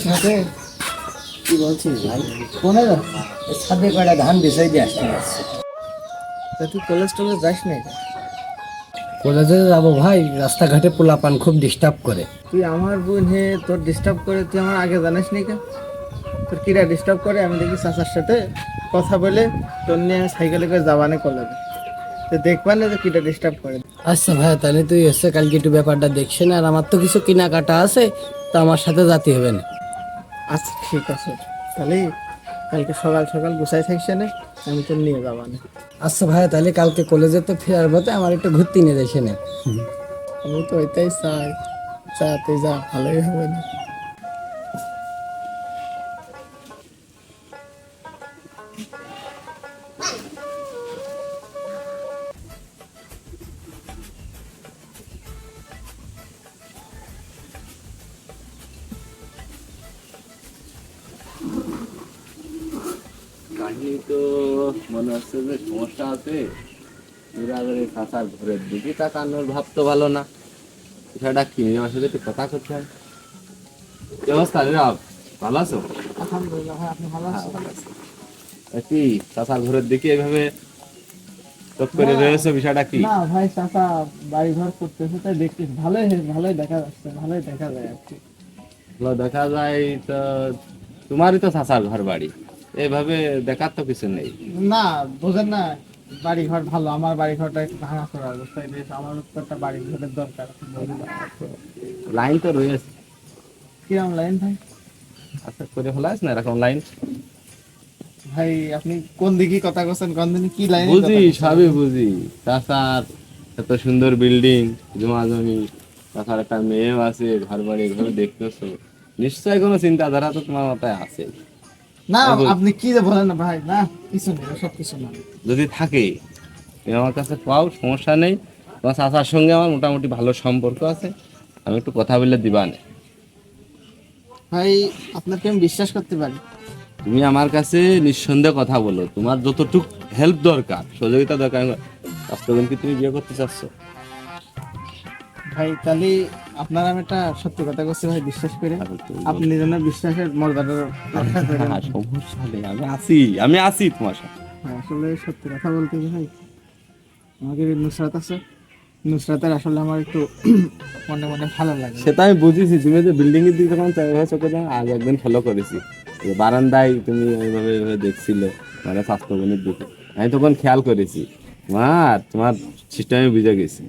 সাথে কি বলছিস ভাই? কোনে সাথে কয়টা ধান বেচাই দিয়ে আসতে পারছি। তা তুই কলেজ টলেজ যাস না? কলেজে যাবো ভাই, রাস্তাঘাটে পোলাপান খুব ডিস্টার্ব করে। তুই আমার বোন হে, তোর ডিস্টার্ব করে তুই আমার আগে জানিস নি কেন? তোর কিরা ডিস্টার্ব করে? আমি দেখি চাচার সাথে কথা বলে তোর নিয়ে আমি সাইকেলে করে যাবানে কলেজে, তো দেখবার না যে কিরা ডিস্টার্ব করে। আচ্ছা ভাই, তাহলে তুই এসে কালকে একটু ব্যাপারটা দেখছেন, আর আমার তো কিছু কেনাকাটা আছে, তো আমার সাথে যেতে হবে না। আচ্ছা ঠিক আছে, তাহলে কালকে সকাল সকাল গুছাই থাকছে না, আমি তোর নিয়ে যাবানে। আচ্ছা ভাই, তাহলে কালকে কলেজে তো ফেরার পথে আমার একটু ঘুরতে নিয়ে যাইছে না। আমি তো ওইটাই চাই, চাতে যা ভালোই হবে না। কাহিনী তো মনে হচ্ছে যে সমস্যা আছে। কাঁচার ঘরের দিকে তাকানোর ভাব তো ভালো না। সেটা কিনে আমার সাথে একটু কথা করতে হয়। কি অবস্থা রে বাপ? ভালো আছো? আলহামদুলিল্লাহ ভাই, আপনি ভালো আছেন? কি কাঁচার ঘরের দিকে এভাবে চোখ করে রয়েছে, বিষয়টা কি? না ভাই, চাচা বাড়ি ঘর করতেছে তাই দেখতেছি, ভালোই ভালোই দেখা যাচ্ছে, ভালোই দেখা যায় আর কি। ভালো দেখা যায় তো, তোমারই তো চাচার ঘর বাড়ি, এভাবে দেখার তো কিছু নেই। না বোঝেন না, বাড়ি ঘর ভালো, আমার বাড়ি ঘরটা একটু ভাঙা চোরা অবস্থায় রয়েছে, আমার তো একটা বাড়ি ঘরের দরকার। লাইন তো রয়েছে, কিরম লাইন ভাই? আচ্ছা করে ফেলাস না এরকম লাইন। ভাই আপনি কোন দিকে কথা বলছেন, কোন দিকে কি লাইন? বুঝি, সবই বুঝি। চাচার এত সুন্দর বিল্ডিং, জমা জমি, চাচার একটা মেয়েও আছে, ঘর বাড়ি এভাবে দেখতেছো, নিশ্চয়ই কোনো চিন্তাধারা তো তোমার মাথায় আছে। না আপনি কি যে বলেন না ভাই, না কিছু নেই, সব কিছু না। যদি থাকে তুমি আমার কাছে পাও, সমস্যা নেই। তোমার চাচার সঙ্গে আমার মোটামুটি ভালো সম্পর্ক আছে, আমি একটু কথা বলে দিবা না। ভাই আপনাকে আমি বিশ্বাস করতে পারি। তুমি আমার কাছে নিঃসন্দেহে কথা বলো, তোমার যতটুকু হেল্প দরকার, সহযোগিতা দরকার। বাস্তবে কি তুমি বিয়ে করতে চাচ্ছ? ভাই তাহলে আপনার আমি একটা সত্যি কথা বলছি ভাই, বিশ্বাস করে আপনি যেন বিশ্বাসের মর্যাদা রক্ষা করেন। সমস্যা নেই, আমি আছি তোমার সাথে। ভাই আসলে সত্যি কথা বলতে কি ভাই, আমাকে নুসরাত আছে, নুসরাতের আসলে আমার একটু মনে মনে ভালো লাগে। সেটা আমি বুঝেছি, তুমি যে বিল্ডিং এর দিকে যখন চোখে যাও, আজ একদিন ফলো করেছি, যে বারান্দায় তুমি এইভাবে এইভাবে দেখছিলে, মানে স্বাস্থ্যবনের দিকে, আমি তখন খেয়াল করেছি। তোমার সিস্টেম আমি বুঝে গেছি।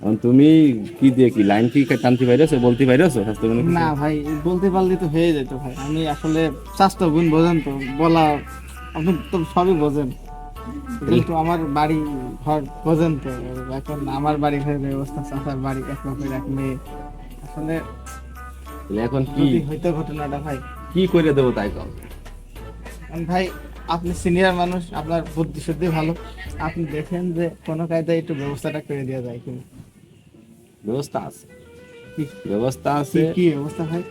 এখন তুমি কি দিয়ে কি লাইন কি টানতে পাইরেছো, বলতে পাইরেছো স্বাস্থ্যবনের? না ভাই, বলতে পারলে তো হয়ে যেত ভাই, আমি আসলে স্বাস্থ্য গুণ বোঝেন তো, বলা আপনি তো সবই বোঝেন, কিন্তু আমার বাড়ি ঘর বোঝেন তো। এখন আমার বাড়ি ঘরের ব্যবস্থা, চাচার বাড়ি, এক বাপের এক মেয়ে, আসলে এখন কি যদি হইতো ঘটনাটা ভাই, কি করে দেবো তাই কও। ভাই আপনি সিনিয়র মানুষ, আপনার বুদ্ধি শুদ্ধি ভালো, আপনি দেখেন যে কোনো কায়দায় একটু ব্যবস্থাটা করে দেওয়া যায় কিনা। ব্যবস্থা আছে, কি ব্যবস্থা আছে। কি ব্যবস্থা ভাই?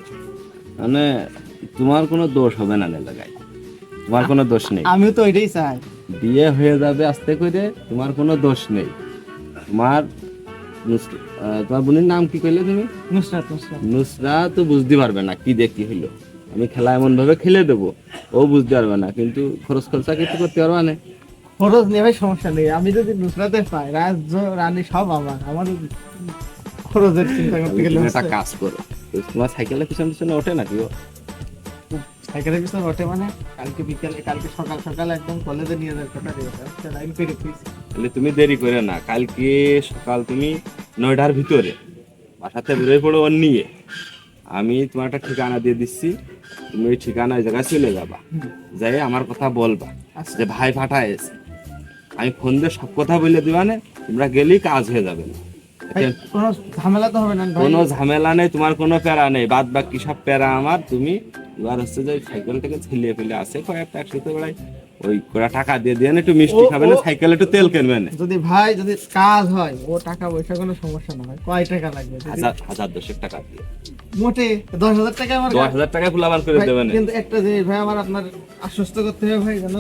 মানে তোমার কোনো দোষ হবে না এলাকায়, তোমার কোনো দোষ নেই। আমিও তো ওইটাই চাই। বিয়ে হয়ে যাবে আস্তে করে, তোমার কোনো দোষ নেই। তোমার তোমার বোনের নাম কি কইলে তুমি? নুসরাত। নুসরাত নুসরাত তো বুঝতে পারবে না কি দেখি হইলো, আমি খেলা এমন ভাবে খেলে দেবো, ও বুঝতে পারবে না, কিন্তু খরচ খরচা কিছু করতে পারবা না। খরচ নিয়ে ভাই সমস্যা নেই, আমি যদি নুসরাতে পাই, রাজ্য রানী সব আমার খরচের চিন্তা করতে গেলে একটা কাজ করো, তোমার সাইকেলের পিছনে পিছনে ওঠে নাকি ও? সাইকেলের পিছনে ওঠে মানে? কালকে বিকেলে, কালকে সকাল সকাল একদম কলেজে নিয়ে যাওয়ার কথা রয়েছে, লাইন করে প্লিজ। তাহলে তুমি দেরি করে না, কালকে সকাল তুমি 9টার ভিতরে বাসাতে বেরোয় পড়ো ওর নিয়ে। আমি তোমার একটা ঠিকানা দিয়ে দিচ্ছি, তুমি ওই ঠিকানায় জায়গায় চলে যাবা, যাই আমার কথা বলবা যে ভাই ফাটা এসে, আমি ফোন দিয়ে সব কথা বলে দিবা না, তোমরা গেলেই কাজ হয়ে যাবে না। ভাই, কোনো ঝামেলা তো হবে না ভাই? কোনো ঝামেলা নেই, তোমার কোনো প্যারা নেই, বাদ বাকি সব প্যারা আমার। তুমি এবার হচ্ছে যে সাইকেল থেকে ছেলে ফেলে আছে কয়েকটা একসাথে বেড়াই, ওই কটা টাকা দিয়ে দিয়ে একটু মিষ্টি ও, খাবে না, ও। সাইকেলে একটু তেল কিনবে না। যদি ভাই যদি কাজ হয় ও টাকা পয়সা কোনো সমস্যা না হয়, কয় টাকা লাগবে? যদি হাজার 10 টাকা দিয়ে মোটে 10,000 টাকা আমার 10,000 টাকা ফুলাবার করে ভাই, দেবে না। কিন্তু একটা জিনিস ভাই আমার আপনার আশ্বস্ত করতে হবে ভাই, যেন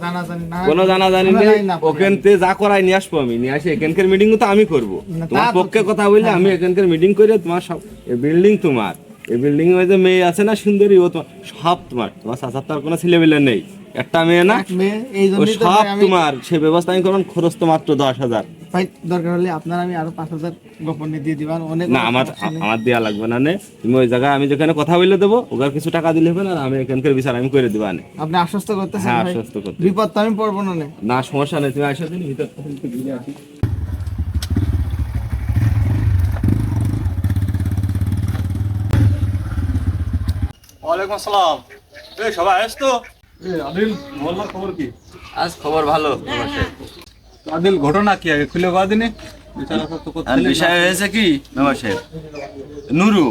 জানাজানি না হয়। কোনো জানা জানি ঝামেলাই নেই, না পড়ে। ওখান থেকে যা করাই নিয়ে আসবো আমি, নিয়ে আসি এখানকার মিটিং তো আমি করবো। না, তোমার তা তো পক্ষে ঠিক। কথা বললে আমি এখানকার মিটিং করে তোমার সব, বিল্ডিং তোমার, এই বিল্ডিং এ যে মেয়ে আছে না সুন্দরী, ও তোমার সব, তোমার তোমার চাচার তো আর কোনো ছেলে পেলে নেই, একটা মেয়ে না, এক মেয়ে, এই ও জন্যই তো সব ভাই আমি তোমার। সে ব্যবস্থা আমি করুন, খরচ তো মাত্র 10,000। ভাই দরকার হলে আপনার আমি আরো 5,000 গোপনে দিয়ে দিবেন, অনেক না আমার আমার দেওয়া লাগবে না নে, তুমি ওই জায়গায় আমি যেখানে কথা বলে দেবো ওখানে কিছু টাকা দিলে হবে না, আর আমি এখানকার বিচার আমি করে দেবো আনে। আপনি আশ্বস্ত করতেছেন হ্যাঁ, ভাই? আশ্বস্ত করতে। বিপদ তো আমি পড়বো না নে। না সমস্যা নেই, তুমি আসো দিন ভিতর থেকে একটু ঘুরে আসি। ওয়ালাইকুম আসসালাম। এই সবাই আসতো? আদিল, মোল্লার খবর কি? আজ খবর ভালো। আদিল, ঘটনা কি আগে খুলে কয়া দিনে? আর বিষয় হয়েছে কি মেম্বার সাহেব, নুরু,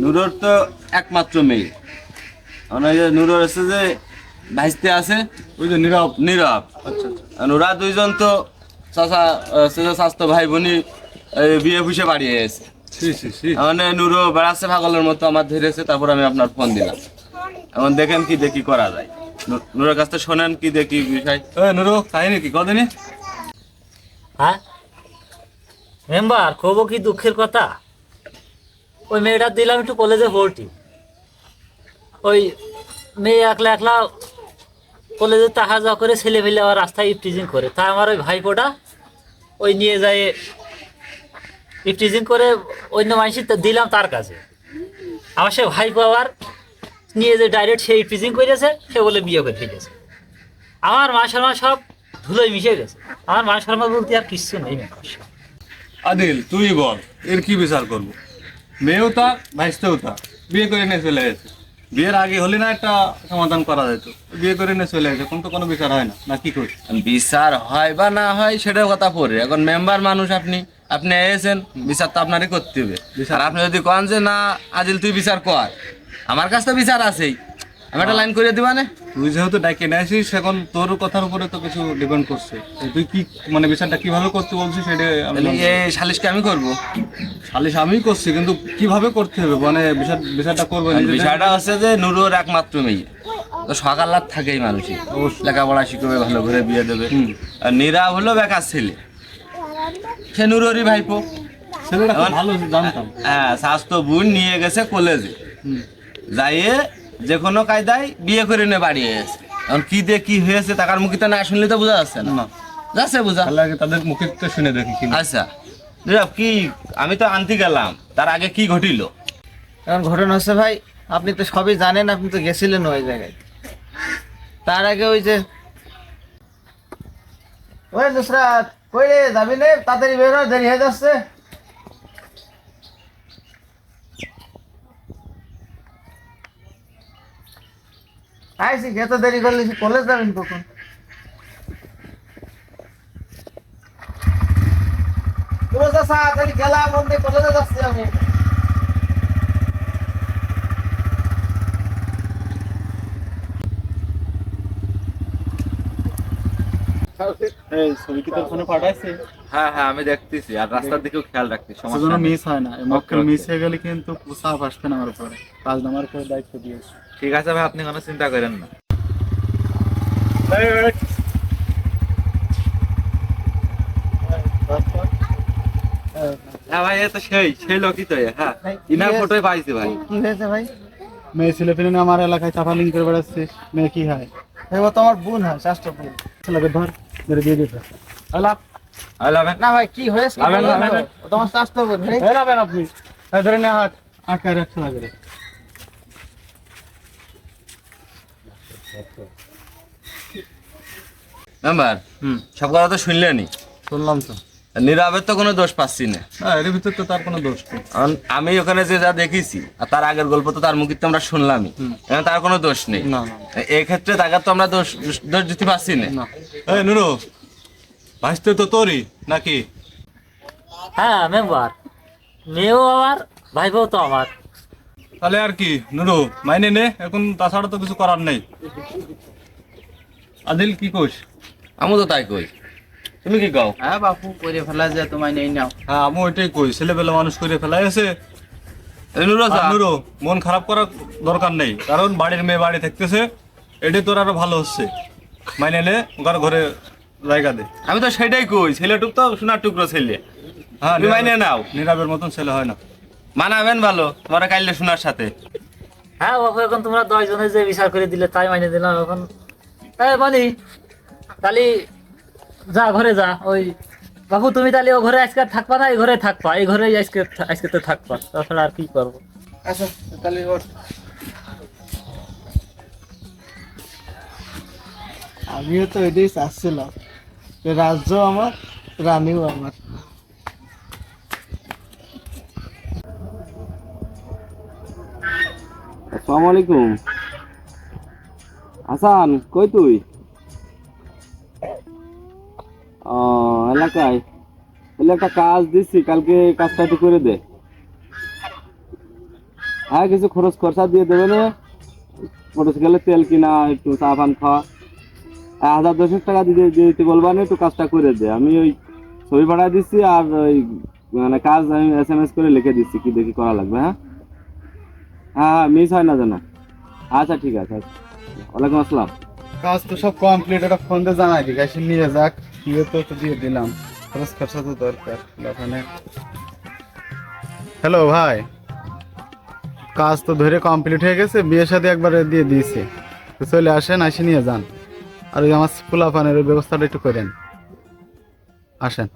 নুরুর তো একমাত্র মেয়ে, মানে ওই যে নুরুর হচ্ছে যে ভাইস্তে আছে, ওই যে নীরব। নীরব। আচ্ছা আর ওরা দুইজন তো চাচা স্বাস্থ্য ভাই বোনই বিয়ে ফুসে বাড়িয়ে এসেছে। মানে নুরু বেড়াচ্ছে পাগলের মতো, আমার ধরেছে, তারপর আমি আপনার ফোন দিলাম। এখন দেখেন কি দেখি করা যায়, নুরের কাছ থেকে শোনেন কি দেখি বিষয়। নুরু, কাহিনী কি কদিনে? হ্যাঁ মেম্বার, কব কি দুঃখের কথা, ওই মেয়েটা দিলাম একটু কলেজে ভর্তি, ওই মেয়ে একলা একলা কলেজে তাহা যাওয়া করে ছেলে ফেলে আবার রাস্তায় ইফটিজিং করে, তা আমার ওই ভাইপোটা ওই নিয়ে যায় ইফটিজিং করে, অন্য মানুষই দিলাম তার কাছে, আমার সে ভাইপো আবার নিয়ে যে ডাইরেক্ট সে ইফটিজিং করেছে, সে বলে বিয়ে করে ফেলেছে। আমার মা শর্মা সব ধুলোয় মিশে গেছে, আমার মা শর্মা বলতে আর কিচ্ছু নেই মেম্বার। আদিল, তুই বল, এর কি বিচার করবো? মেয়েও তার, ভাইস্তেও তার, বিয়ে করে নিয়ে চলে গেছে। বিয়ের আগে হলে না একটা সমাধান করা যেত, বিয়ে করে নিয়ে চলে গেছে, এখন তো কোনো বিচার হয় না, না কি করি? বিচার হয় বা না হয় সেটার কথা পড়ে, এখন মেম্বার মানুষ, আপনি আপনি এসেছেন, বিচার তো আপনারই করতে হবে। আর আপনি যদি কন যে না আদিল তুই বিচার কর, আমার কাছে তো বিচার আছেই, আমি একটা লাইন করে দিবা না। তুই যেহেতু ডাইকে নিয়ে আসিস, এখন তোর কথার উপরে তো কিছু ডিপেন্ড করছে। তুই কি মানে বিচারটা কিভাবে করতে বলছিস সেটা আমি তাহলে এই সালিশকে আমি করবো। সালিশ আমি করছি, কিন্তু কিভাবে করতে হবে মানে বিচারটা করবো আর নিজেদের- বিষয়টা হচ্ছে যে নুরুর একমাত্র মেয়ে, তো সকাল রাত থাকেই মানুষই, লেখাপড়া শিখবে, ভালো করে বিয়ে দেবে। আর নীরব হলো বেকার ছেলে, সে নুরুরই ভাইপো। ছেলেটা খুব ভালো জানতাম। হ্যাঁ, স্বাস্থ্য বোন নিয়ে গেছে কলেজে, হুম। যাইয়ে যে কোনো কায়দায় বিয়ে করে নিয়ে বাড়ি এসেছে। এখন কি দিয়ে কি হয়েছে টাকার মুখিতে না শুনলে তো বোঝা যাচ্ছে না। না। যাচ্ছে বোঝা। তাহলে আগে তাদের মুখে তো শুনে দেখি কি। আচ্ছা নীরব, কি আমি তো আনতে গেলাম, তার আগে কি ঘটিল? এখন ঘটনা হচ্ছে ভাই, আপনি তো সবই জানেন, আপনি তো গেছিলেন ওই জায়গায়। তার আগে ওই যে ওই নুসরাত, কই রে যাবি নে? তাড়াতাড়ি বের হ, দেরি হয়ে যাচ্ছে। আইসি, এত দেরি করলে কলেজ যাবেন কখন? গেলাম, কলেজে যাচ্ছি আমি। এই ছবি কি তোর ফোনে পাঠাইছে? হ্যাঁ হ্যাঁ, আমি দেখতেছি, আর রাস্তার দিকেও খেয়াল রাখতেছি, সেজন্য মিস হয় না, মক্কেল Okay, মিস হয়ে গেলে কিন্তু চাপ আসবে না আমার উপরে, কাজ আমার উপরে দায়িত্ব দিয়েছে। ঠিক আছে ভাই, আপনি কোনো চিন্তা করেন না। হ্যাঁ ভাই, এ তো সেই সেই লোকই তো, হ্যাঁ ইনার ফটোই পাইছি ভাই। কি হয়েছে ভাই? মেয়ে ছেলে পেলে না আমার এলাকায় চাপালিং করে বেড়াচ্ছে, মেয়ে কি হয়? ও তো আমার বোন হয়, শাস্ত্র বোন। ছেলেকে ধর, মেরে দিয়ে দিতে। আলাপ না ভাই, কি হয়েছে? লাভেন, লাভেন। ও তোমার শাস্ত্র বোন ভাই। বেরাবেন আপনি, ধরে নে হাত আটকায় রাখতে লাগবে। মেম্বার, সব কথা তো শুনলেনি, শুনলাম তো। নীরবের তো কোনো দোষ পাচ্ছি না। এর ভিতর তো তার কোনো দোষ নেই। আমি ওখানে যে যা দেখেছি, আর তার আগের গল্প তো তার মুখে তো আমরা শুনলামই, এখন তার কোনো দোষ নেই। না, এই ক্ষেত্রে তাকে তো আমরা দোষ দোষ দিতে পারছি না। না। এই নুরু, ভাসতে তো তোরই নাকি? হ্যাঁ মেম্বার, মেয়েও আমার, ভাই বউ তো আমার। তাহলে আর কি নুরু মাইনে নে, এখন তাছাড়া তো কিছু করার নেই। আদিল কি কইস? আমি তো তাই কই, তুমি কি কও? হ্যাঁ বাপু, করে ফেলা যায়, তোমায় নেই নাও। হ্যাঁ আমি ওইটাই কই, ছেলেবেলা মানুষ করে ফেলাই আছে। নুরু আর নুরু, মন খারাপ করার দরকার নেই, কারণ বাড়ির মেয়ে বাড়ি থাকতেছে, এটাই তোর আরো ভালো হচ্ছে। মাইনে নে, ঘরে ঘরে জায়গা দে। আমি তো সেটাই কই, ছেলেটুক তো সোনার টুকরো ছেলে, হ্যাঁ তুমি মাইনে নাও। নীরবের মতন ছেলে হয় না। মানাবেন ভালো তোমার কাইলে সোনার সাথে। হ্যাঁ বাবু, এখন তোমরা 10 জনে যে বিচার করে দিলে তাই মাইনে দিলাম। এখন বলি তাহলে যা ঘরে যা। ওই বাবু তুমি তাহলে ও ঘরে আজকে আর থাকবা না, এই ঘরে থাকবা, এই ঘরে আজকে আজকে তো থাকবা, তাছাড়া আর কি করবো। আচ্ছা তাহলে ওঠ। আমিও তো এটাই চাচ্ছিলাম, যে রাজ্য আমার, রানীও আমার। আসসালামু আলাইকুম। হাসান কই তুই? ও এলাকায়, তাহলে একটা কাজ দিচ্ছি, কালকে কাজটা একটু করে দে। হ্যাঁ কিছু খরচ খরচা দিয়ে দেবে না, মোটরসাইকেলের তেল কিনা, একটু চা পান খাওয়া, 1000-1000 টাকা দিয়ে দিতে বলবা না, একটু কাজটা করে দে। আমি ওই ছবি পাঠাই দিচ্ছি, আর ওই মানে কাজ আমি SMS করে লিখে দিচ্ছি কি দেখি করা লাগবে। হ্যাঁ হ্যাঁ মিস হয় না যেন। আচ্ছা ঠিক আছে, আচ্ছা। ওয়ালাইকুম আসসালাম। কাজ তো সব কমপ্লিট, একটা ফোন দিয়ে জানাই দিই, এসে নিয়ে যাক। দিয়ে তো দিয়ে দিলাম, খরচ খরচা তো দরকার ওখানে। হ্যালো ভাই, কাজ তো ধরে কমপ্লিট হয়ে গেছে, বিয়ের সাথে একবারে দিয়ে দিয়েছে, তো চলে আসেন, এসে নিয়ে যান। আর ওই আমার পোলাপানের ওই ব্যবস্থাটা একটু করেন, আসেন।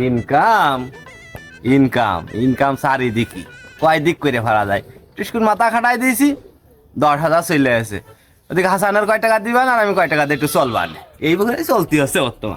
ইনকাম ইনকাম ইনকাম চারিদিকে, কয় দিক করে ভাড়া যায়। টিস্কুর মাথা খাটাই দিয়েছি, 10,000 চলে আছে। ওদিকে হাসানের কয় টাকা দিবেন, আর আমি কয় টাকা দিয়ে একটু চলবান, এই বলে চলতি হচ্ছে বর্তমান।